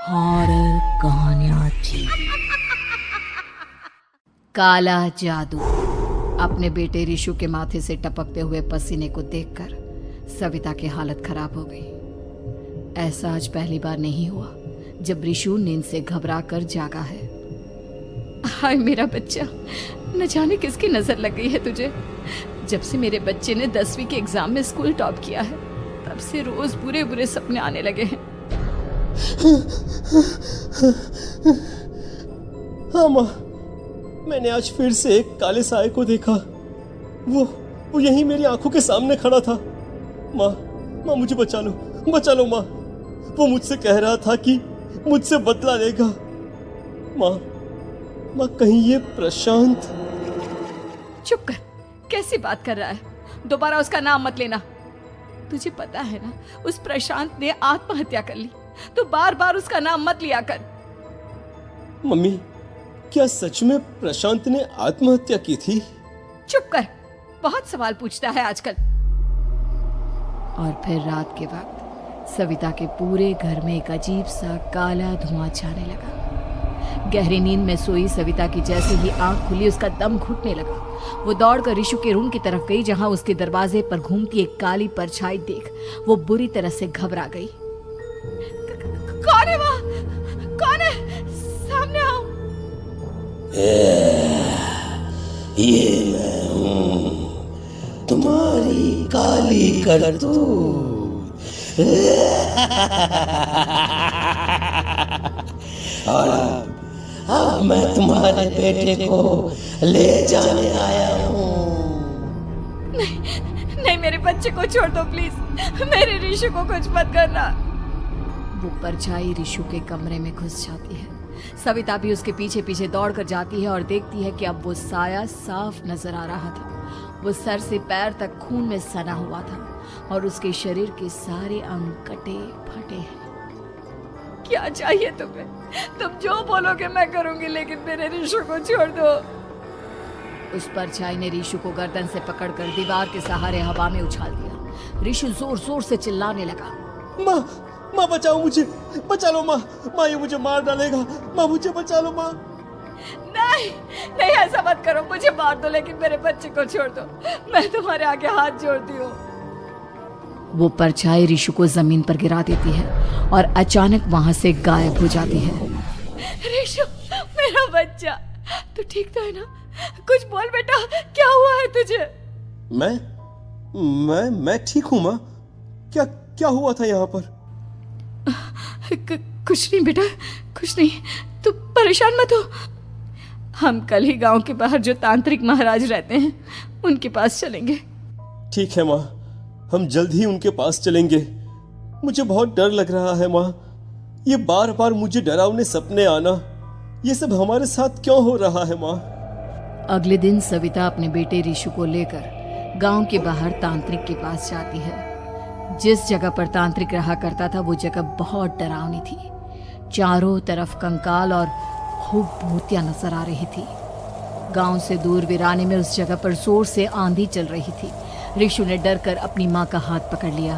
Horror कहानियां थी। काला जादू। अपने बेटे रिशु के माथे से टपकते हुए पसीने को देखकर सविता की हालत खराब हो गई। ऐसा आज पहली बार नहीं हुआ जब रिशु नींद से घबराकर जागा है। हाय मेरा बच्चा, न जाने किसकी नजर लग गई है तुझे। जब से मेरे बच्चे ने 10वीं के एग्जाम में स्कूल टॉप किया है तब से रोज बुरे बुरे सपने आने लगे हैं। हाँ माँ, मैंने आज फिर से एक काले साए को देखा। वो यहीं मेरी आंखों के सामने खड़ा था। माँ मुझे बचा लो माँ। वो मुझसे कह रहा था कि मुझसे बदला लेगा। माँ कहीं ये प्रशांत। चुप कर, कैसी बात कर रहा है? दोबारा उसका नाम मत लेना। तुझे पता है ना, उस प्रशांत ने आत्महत्या कर ली, तो बार बार उसका नाम मत लिया कर। मम्मी, क्या सच में प्रशांत ने आत्महत्या की थी? चुप कर, बहुत सवाल पूछता है आजकल। और फिर रात के वक्त सविता के पूरे घर में एक अजीब सा काला धुआं छाने लगा। गहरी नींद में सोई सविता की जैसे ही आंख खुली उसका दम घुटने लगा। वो दौड़कर रिशु के रूम की तरफ गई जहां उसके दरवाजे पर घूमती एक काली परछाई देख वो बुरी तरह से घबरा गई। कौन है वहाँ? कौन है? सामने आओ। ये मैं हूँ, तुम्हारी काली करतूत। और अब मैं तुम्हारे बेटे को ले जाने आया हूँ। नहीं, मेरे बच्चे को छोड़ दो प्लीज। मेरे रिशु को कुछ मत करना। वो परछाई रिशु के कमरे में घुस जाती है। सविता भी उसके पीछे पीछे दौड़कर जाती है और देखती है कि अब वो साया साफ नजर आ रहा था। वो सर से पैर तक खून में सना हुआ था और उसके शरीर के सारे अंग कटे फटे हैं। क्या चाहिए तुम्हें? तुम जो बोलोगे मैं करूंगी, लेकिन मेरे रिशु को छोड़ दो। उस परछाई ने रिशु को गर्दन से पकड़कर दीवार के सहारे हवा में उछाल दिया। रिशु जोर जोर से चिल्लाने लगा। माँ बचाओ मुझे, बचा लो माँ, ये मुझे मार डालेगा। माँ मुझे बचा लो माँ। नहीं ऐसा मत करो, मुझे मार दो लेकिन मेरे बच्चे को छोड़ दो। मैं तुम्हारे आगे हाथ जोड़ती हूँ। वो परछाई रिशु को जमीन पर गिरा देती है और अचानक वहां से गायब हो जाती है। रिशु, मेरा बच्चा, तू ठीक तो है ना? कुछ बोल बेटा, क्या हुआ है तुझे? मैं ठीक हूँ माँ। क्या हुआ था यहाँ पर? कुछ नहीं बेटा, कुछ नहीं। तू परेशान मत हो। हम कल ही गांव के बाहर जो तांत्रिक महाराज रहते हैं उनके पास चलेंगे। ठीक है माँ, हम जल्द ही उनके पास चलेंगे। मुझे बहुत डर लग रहा है माँ। ये बार बार मुझे डरावने सपने आना, ये सब हमारे साथ क्यों हो रहा है माँ? अगले दिन सविता अपने बेटे रिशु को लेकर गांव के बाहर तांत्रिक के पास जाती है। जिस जगह पर तांत्रिक रहा करता था वो जगह बहुत डरावनी थी। चारों तरफ कंकाल और खूब भूतियां नजर आ रही थी। गांव से दूर वीराने में उस जगह पर जोर से आंधी चल रही थी। रिशु ने डर कर अपनी माँ का हाथ पकड़ लिया।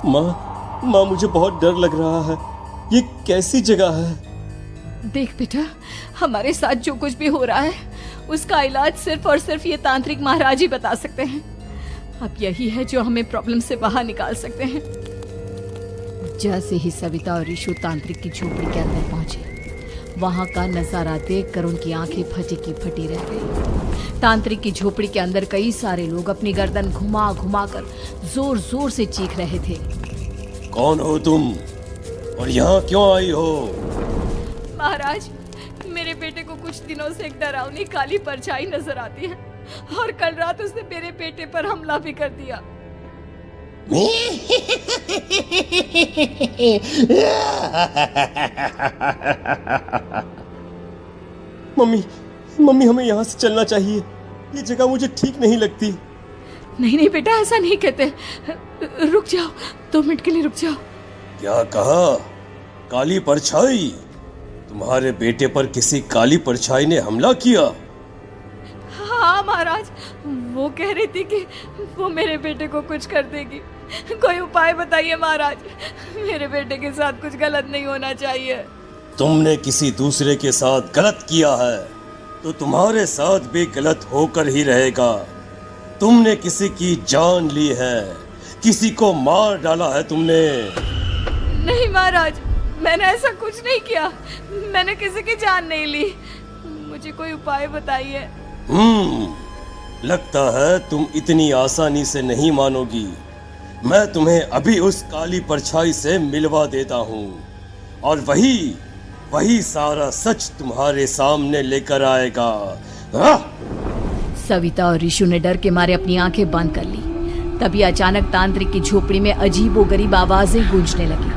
माँ मुझे बहुत डर लग रहा है। ये कैसी जगह है? देख बेटा, हमारे साथ जो कुछ भी हो रहा है उसका इलाज सिर्फ और सिर्फ ये तांत्रिक महाराज ही बता सकते हैं। अब यही है जो हमें प्रॉब्लम से बाहर निकाल सकते हैं। जैसे ही सविता और रिशु तांत्रिक की झोपड़ी के अंदर पहुंचे, वहां का नजारा देखकर उनकी आंखें फटी की फटी रह गई। तांत्रिक की झोपड़ी के अंदर कई सारे लोग अपनी गर्दन घुमा घुमा कर जोर जोर से चीख रहे थे। कौन हो तुम और यहाँ क्यों आई हो? महाराज, मेरे बेटे को कुछ दिनों से एक डरावनी काली परछाई नजर आती है और कल रात उसने मेरे बेटे पर हमला भी कर दिया। मम्मी हमें यहाँ से चलना चाहिए। ये जगह मुझे ठीक नहीं लगती। नहीं बेटा, ऐसा नहीं कहते। रुक जाओ, 2 मिनट के लिए रुक जाओ। क्या कहा? काली परछाई? तुम्हारे बेटे पर किसी काली परछाई ने हमला किया? हाँ महाराज, वो कह रही थी कि वो मेरे बेटे को कुछ कर देगी, कोई उपाय बताइए महाराज। मेरे बेटे के साथ कुछ गलत नहीं होना चाहिए। तुमने किसी दूसरे के साथ गलत किया है तो तुम्हारे साथ भी गलत होकर ही रहेगा। तुमने किसी की जान ली है, किसी को मार डाला है तुमने। नहीं महाराज, मैंने ऐसा कुछ नहीं किया। मैंने किसी की जान नहीं ली। मुझे कोई उपाय बताइए। लगता है तुम इतनी आसानी से नहीं मानोगी। मैं तुम्हें अभी उस काली परछाई से मिलवा देता हूँ और वही सारा सच तुम्हारे सामने लेकर आएगा। सविता और ऋषु ने डर के मारे अपनी आंखें बंद कर ली। तभी अचानक तांत्रिक की झोपड़ी में अजीबोगरीब आवाजें गूंजने लगी।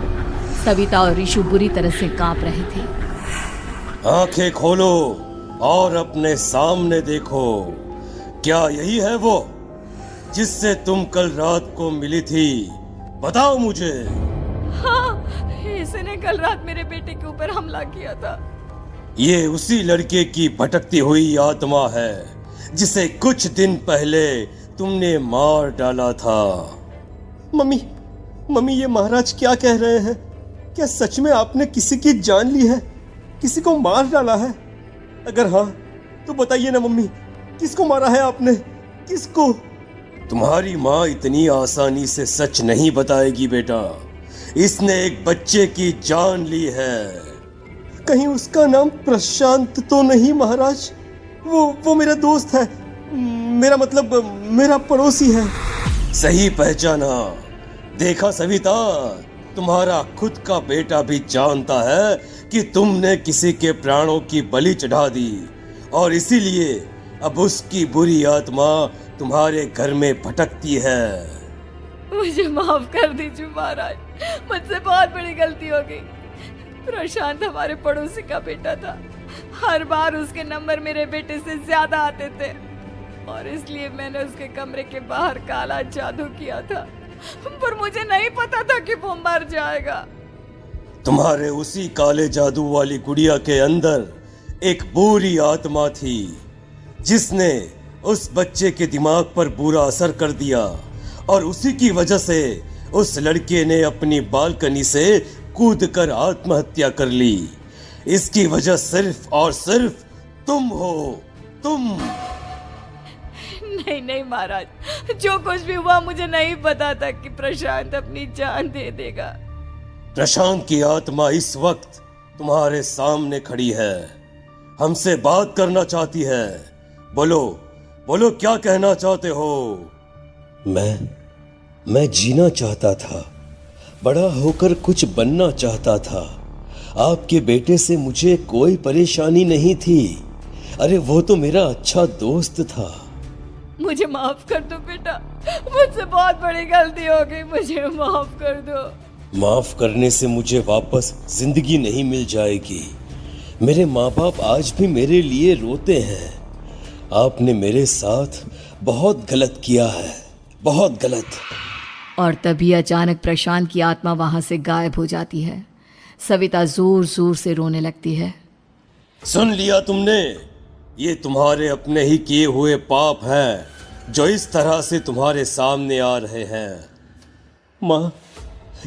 सविता और ऋषु बुरी तरह से कांप रहे थे। आंखें खोलो और अपने सामने देखो। क्या यही है वो जिससे तुम कल रात को मिली थी? बताओ मुझे। हाँ, इसने कल रात मेरे बेटे के ऊपर हमला किया था। ये उसी लड़के की भटकती हुई आत्मा है जिसे कुछ दिन पहले तुमने मार डाला था। मम्मी ये महाराज क्या कह रहे हैं? क्या सच में आपने किसी की जान ली है, किसी को मार डाला है? अगर हाँ तो बताइए ना मम्मी, किसको मारा है आपने? किसको? तुम्हारी माँ इतनी आसानी से सच नहीं बताएगी बेटा। इसने एक बच्चे की जान ली है। कहीं उसका नाम प्रशांत तो नहीं महाराज? वो मेरा दोस्त है, मेरा मतलब मेरा पड़ोसी है। सही पहचाना। देखा सविता, तुम्हारा खुद का बेटा भी जानता है कि तुमने किसी के प्राणों की बलि चढ़ा दी और इसीलिए अब उसकी बुरी आत्मा तुम्हारे घर में भटकती है। मुझे माफ कर दीजिए महाराज, मुझसे बहुत बड़ी गलती हो गई। प्रशांत हमारे पड़ोसी का बेटा था। हर बार उसके नंबर मेरे बेटे से ज्यादा आते थे और इसलिए मैंने उसके कमरे के बाहर काला जादू किया था, पर मुझे नहीं पता था कि वो मर जाएगा। तुम्हारे उसी काले जादू वाली गुड़िया के अंदर एक बुरी आत्मा थी जिसने उस बच्चे के दिमाग पर बुरा असर कर दिया और उसी की वजह से उस लड़के ने अपनी बालकनी से कूदकर आत्महत्या कर ली। इसकी वजह सिर्फ और सिर्फ तुम हो, तुम। नहीं महाराज, जो कुछ भी हुआ मुझे नहीं पता था कि प्रशांत अपनी जान दे देगा। प्रशांत की आत्मा इस वक्त तुम्हारे सामने खड़ी है, हमसे बात करना चाहती है। बोलो क्या कहना चाहते हो? मैं जीना चाहता था, बड़ा होकर कुछ बनना चाहता था। आपके बेटे से मुझे कोई परेशानी नहीं थी। अरे वो तो मेरा अच्छा दोस्त था। मुझे माफ कर दो बेटा, मुझसे बहुत बड़ी गलती हो गई, मुझे माफ कर दो। माफ करने से मुझे वापस जिंदगी नहीं मिल जाएगी। मेरे माँ बाप आज भी मेरे लिए रोते हैं। आपने मेरे साथ बहुत गलत किया है, बहुत गलत। और तभी अचानक प्रशांत की आत्मा वहां से गायब हो जाती है। सविता जोर जोर से रोने लगती है। सुन लिया तुमने? ये तुम्हारे अपने ही किए हुए पाप हैं जो इस तरह से तुम्हारे सामने आ रहे हैं। माँ,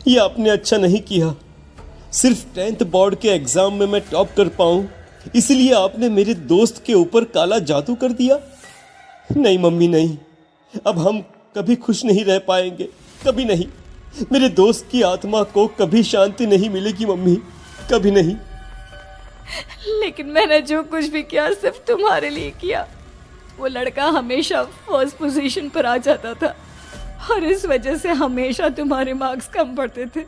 ये आपने अच्छा नहीं किया। सिर्फ 10th बोर्ड के एग्जाम में मैं टॉप कर पाऊं, इसलिए आपने मेरे दोस्त के ऊपर काला जादू कर दिया। नहीं मम्मी, नहीं, अब हम कभी खुश नहीं रह पाएंगे, कभी नहीं। मेरे दोस्त की आत्मा को कभी शांति नहीं मिलेगी मम्मी, कभी नहीं। लेकिन मैंने जो कुछ भी किया सिर्फ तुम्हारे लिए किया। वो लड़का हमेशा फर्स्ट पोजीशन पर आ जाता था और इस वजह से हमेशा तुम्हारे मार्क्स कम पड़ते थे।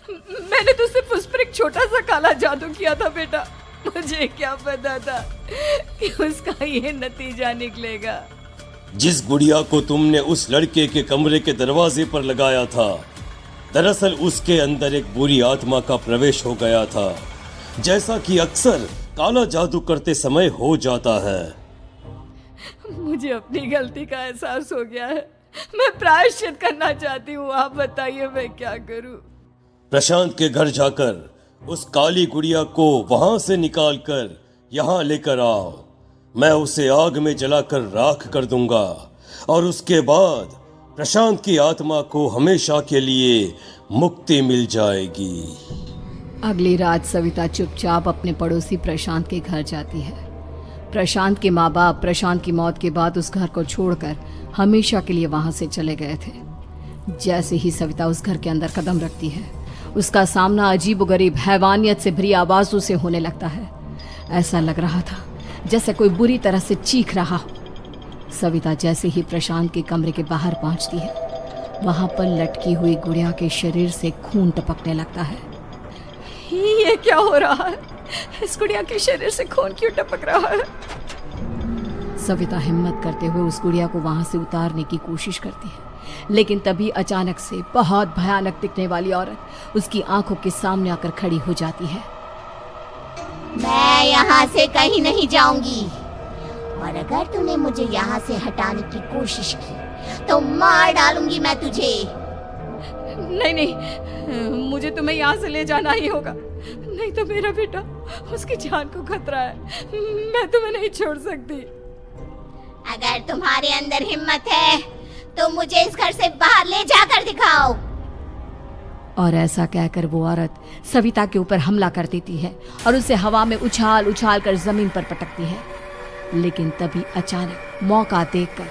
मैंने तो सिर्फ उस पर एक छोटा सा काला जादू किया था बेटा। मुझे क्या पता था कि उसका ये नतीजा निकलेगा। जिस गुड़िया को तुमने उस लड़के के कमरे के दरवाजे पर लगाया था, दरअसल उसके अंदर एक बुरी आत्मा का प्रवेश हो गया था, जैसा कि अक्सर काला जादू करते समय हो जाता है। मुझे अपनी गलती का एहसास हो गया है। मैं प्रायश्चित करना चाहती हूँ। आप बताइए मैं क्या करूँ? प्रशांत के घर जाकर उस काली गुड़िया को वहां से निकालकर यहाँ लेकर आओ। मैं उसे आग में जलाकर राख कर दूंगा और उसके बाद प्रशांत की आत्मा को हमेशा के लिए मुक्ति मिल जाएगी। अगली रात सविता चुपचाप अपने पड़ोसी प्रशांत के घर जाती है। प्रशांत के माँ बाप प्रशांत की मौत के बाद उस घर को छोड़कर हमेशा के लिए वहां से चले गए थे। जैसे ही सविता उस घर के अंदर कदम रखती है, उसका सामना अजीबोगरीब हैवानियत से भरी आवाजों से होने लगता है। ऐसा लग रहा था जैसे कोई बुरी तरह से चीख रहा हो। सविता जैसे ही प्रशांत के कमरे के बाहर पहुंचती है, वहां पर लटकी हुई गुड़िया के शरीर से खून टपकने लगता है। ये क्या हो रहा है? इस गुड़िया के शरीर से खून क्यों टपक रहा है? सविता हिम्मत करते हुए उस गुड़िया को वहां से उतारने की कोशिश करती है, लेकिन तभी अचानक से बहुत भयानक दिखने वाली औरत उसकी आंखों के सामने आकर खड़ी हो जाती है। मैं यहाँ से कहीं नहीं जाऊंगी, और अगर तूने मुझे यहाँ से हटाने की कोशिश की तो मार डालूंगी मैं तुझे। नहीं नहीं, मुझे तुम्हें यहाँ से ले जाना ही होगा, नहीं तो मेरा बेटा, उसकी जान को खतरा है। मैं तुम्हें नहीं छोड़ सकती। अगर तुम्हारे अंदर हिम्मत है तो मुझे इस घर से बाहर ले जाकर दिखाओ। और ऐसा कहकर वो औरत सविता के ऊपर हमला कर देती है और उसे हवा में उछाल उछाल कर जमीन पर पटकती है। लेकिन तभी अचानक मौका देखकर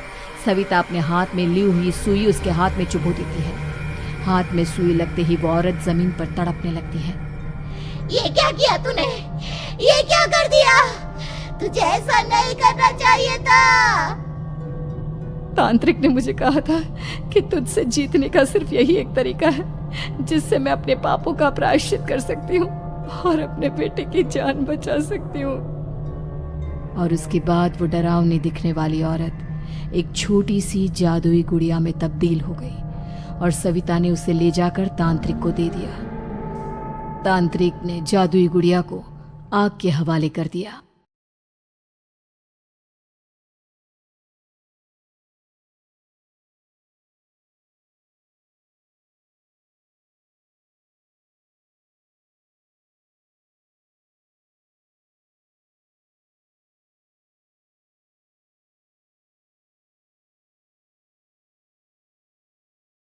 सविता अपने हाथ में ली हुई सुई उसके हाथ में चुभो देती है। हाथ में सुई लगते ही वो औरत जमीन पर तड़पने लगती है। ये क्या किया तूने? ये क्या कर दिया? तुझे ऐसा नहीं करना चाहिए था। तांत्रिक ने मुझे कहा था कि तुझसे जीतने का सिर्फ यही एक तरीका है जिससे मैं अपने पापों का प्रायश्चित कर सकती हूँ और अपने बेटे की जान बचा सकती हूँ। और उसके बाद वो डरावनी दिखने वाली औरत एक छोटी सी जादुई गुड़िया में तब्दील हो गई और सविता ने उसे ले जाकर तांत्रिक को दे दिया। तांत्रिक ने जादुई गुड़िया को आग के हवाले कर दिया।